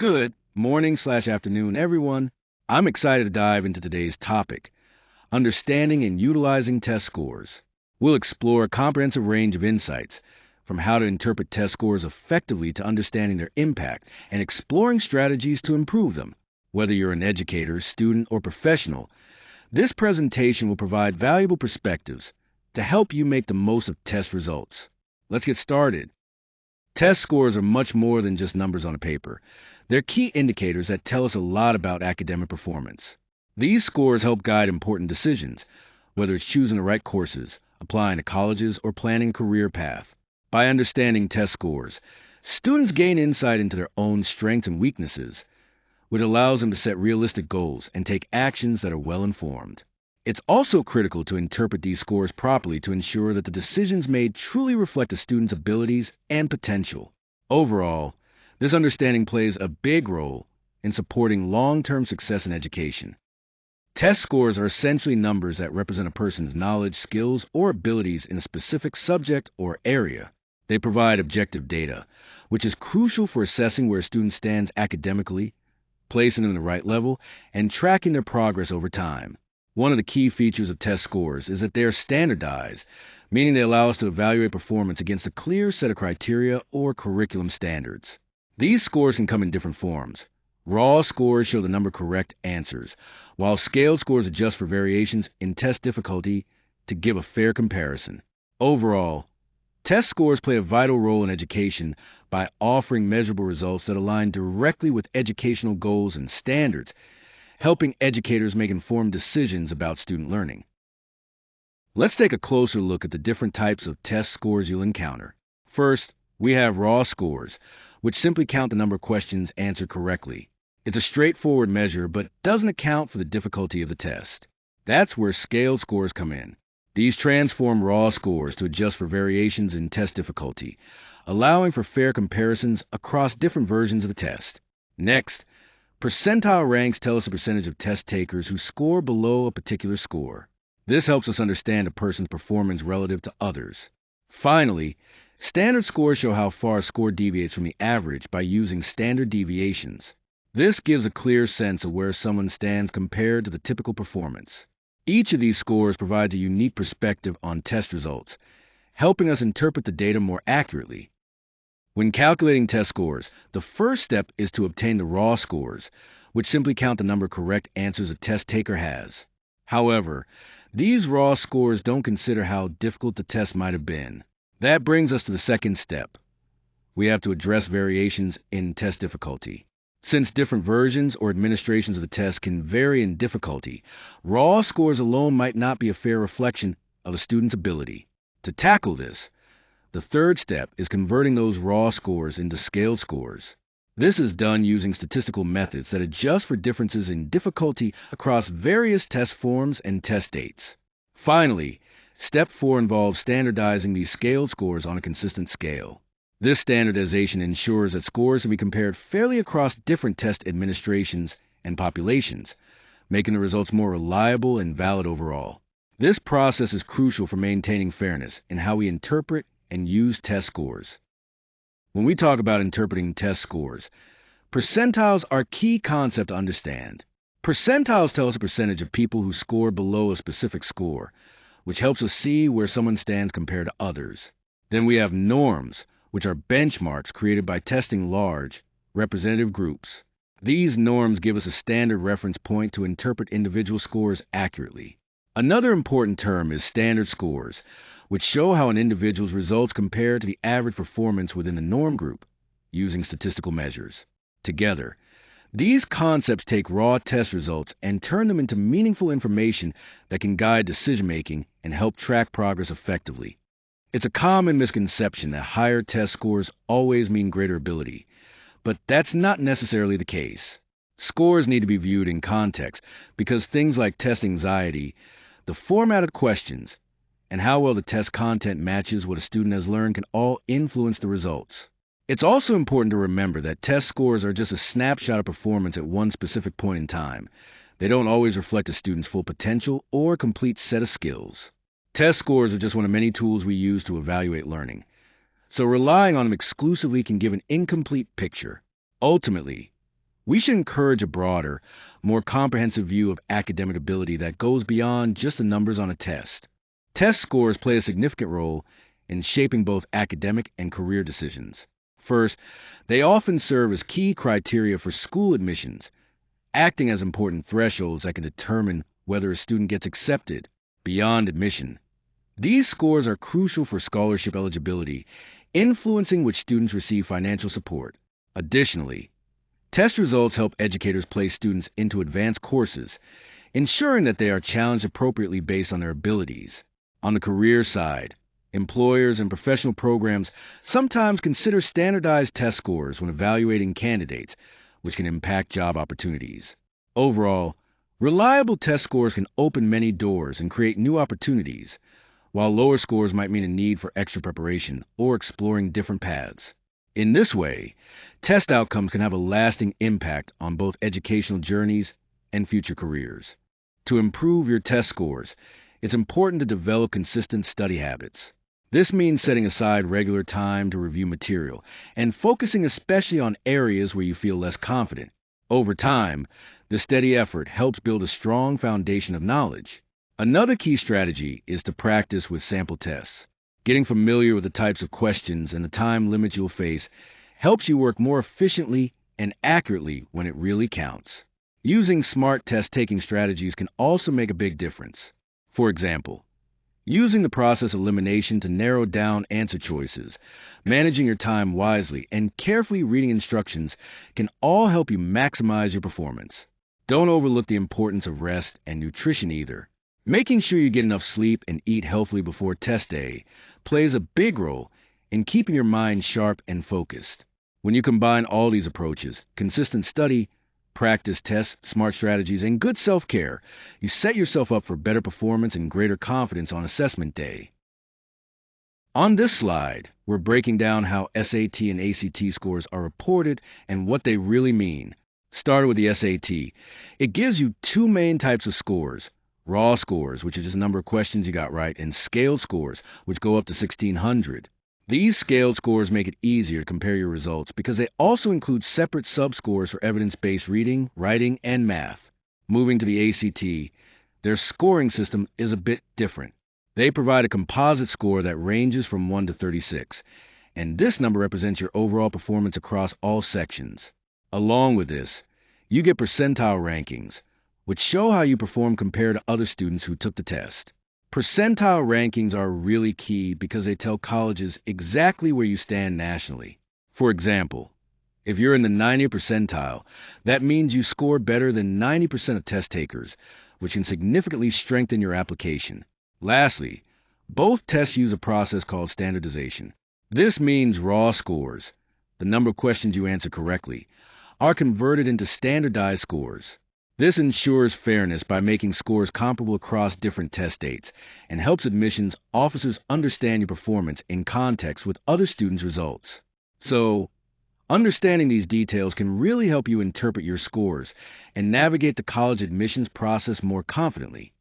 Good morning/afternoon, everyone. I'm excited to dive into today's topic, understanding and utilizing test scores. We'll explore a comprehensive range of insights, from how to interpret test scores effectively to understanding their impact and exploring strategies to improve them. Whether you're an educator, student, or professional, this presentation will provide valuable perspectives to help you make the most of test results. Let's get started. Test scores are much more than just numbers on a paper. They're key indicators that tell us a lot about academic performance. These scores help guide important decisions, whether it's choosing the right courses, applying to colleges, or planning a career path. By understanding test scores, students gain insight into their own strengths and weaknesses, which allows them to set realistic goals and take actions that are well informed. It's also critical to interpret these scores properly to ensure that the decisions made truly reflect a student's abilities and potential. Overall, this understanding plays a big role in supporting long-term success in education. Test scores are essentially numbers that represent a person's knowledge, skills, or abilities in a specific subject or area. They provide objective data, which is crucial for assessing where a student stands academically, placing them in the right level, and tracking their progress over time. One of the key features of test scores is that they are standardized, meaning they allow us to evaluate performance against a clear set of criteria or curriculum standards. These scores can come in different forms. Raw scores show the number of correct answers, while scaled scores adjust for variations in test difficulty to give a fair comparison. Overall, test scores play a vital role in education by offering measurable results that align directly with educational goals and standards, helping educators make informed decisions about student learning. Let's take a closer look at the different types of test scores you'll encounter. First, we have raw scores, which simply count the number of questions answered correctly. It's a straightforward measure, but doesn't account for the difficulty of the test. That's where scaled scores come in. These transform raw scores to adjust for variations in test difficulty, allowing for fair comparisons across different versions of the test. Next, percentile ranks tell us the percentage of test takers who score below a particular score. This helps us understand a person's performance relative to others. Finally, standard scores show how far a score deviates from the average by using standard deviations. This gives a clear sense of where someone stands compared to the typical performance. Each of these scores provides a unique perspective on test results, helping us interpret the data more accurately. When calculating test scores, the first step is to obtain the raw scores, which simply count the number of correct answers a test taker has. However, these raw scores don't consider how difficult the test might have been. That brings us to the second step. We have to address variations in test difficulty. Since different versions or administrations of the test can vary in difficulty, raw scores alone might not be a fair reflection of a student's ability. To tackle this, the third step is converting those raw scores into scaled scores. This is done using statistical methods that adjust for differences in difficulty across various test forms and test dates. Finally, step 4 involves standardizing these scaled scores on a consistent scale. This standardization ensures that scores can be compared fairly across different test administrations and populations, making the results more reliable and valid overall. This process is crucial for maintaining fairness in how we interpret and use test scores. When we talk about interpreting test scores, percentiles are a key concept to understand. Percentiles tell us a percentage of people who score below a specific score, which helps us see where someone stands compared to others. Then we have norms, which are benchmarks created by testing large, representative groups. These norms give us a standard reference point to interpret individual scores accurately. Another important term is standard scores, which show how an individual's results compare to the average performance within the norm group, using statistical measures. Together, these concepts take raw test results and turn them into meaningful information that can guide decision-making and help track progress effectively. It's a common misconception that higher test scores always mean greater ability, but that's not necessarily the case. Scores need to be viewed in context because things like test anxiety, the format of questions, and how well the test content matches what a student has learned can all influence the results. It's also important to remember that test scores are just a snapshot of performance at one specific point in time. They don't always reflect a student's full potential or complete set of skills. Test scores are just one of many tools we use to evaluate learning, so relying on them exclusively can give an incomplete picture. Ultimately, We should encourage a broader, more comprehensive view of academic ability that goes beyond just the numbers on a test. Test scores play a significant role in shaping both academic and career decisions. First, they often serve as key criteria for school admissions, acting as important thresholds that can determine whether a student gets accepted beyond admission. These scores are crucial for scholarship eligibility, influencing which students receive financial support. Additionally, test results help educators place students into advanced courses, ensuring that they are challenged appropriately based on their abilities. On the career side, employers and professional programs sometimes consider standardized test scores when evaluating candidates, which can impact job opportunities. Overall, reliable test scores can open many doors and create new opportunities, while lower scores might mean a need for extra preparation or exploring different paths. In this way, test outcomes can have a lasting impact on both educational journeys and future careers. To improve your test scores, it's important to develop consistent study habits. This means setting aside regular time to review material and focusing especially on areas where you feel less confident. Over time, the steady effort helps build a strong foundation of knowledge. Another key strategy is to practice with sample tests. Getting familiar with the types of questions and the time limits you'll face helps you work more efficiently and accurately when it really counts. Using smart test-taking strategies can also make a big difference. For example, using the process elimination to narrow down answer choices, managing your time wisely, and carefully reading instructions can all help you maximize your performance. Don't overlook the importance of rest and nutrition either. Making sure you get enough sleep and eat healthily before test day plays a big role in keeping your mind sharp and focused. When you combine all these approaches, consistent study, practice tests, smart strategies, and good self-care, you set yourself up for better performance and greater confidence on assessment day. On this slide, we're breaking down how SAT and ACT scores are reported and what they really mean. Starting with the SAT, it gives you two main types of scores: raw scores, which is just the number of questions you got right, and scaled scores, which go up to 1600. These scaled scores make it easier to compare your results because they also include separate sub-scores for evidence-based reading, writing, and math. Moving to the ACT, their scoring system is a bit different. They provide a composite score that ranges from 1 to 36, and this number represents your overall performance across all sections. Along with this, you get percentile rankings, which show how you perform compared to other students who took the test. Percentile rankings are really key because they tell colleges exactly where you stand nationally. For example, if you're in the 90th percentile, that means you score better than 90% of test takers, which can significantly strengthen your application. Lastly, both tests use a process called standardization. This means raw scores, the number of questions you answer correctly, are converted into standardized scores. This ensures fairness by making scores comparable across different test dates and helps admissions officers understand your performance in context with other students' results. So, understanding these details can really help you interpret your scores and navigate the college admissions process more confidently.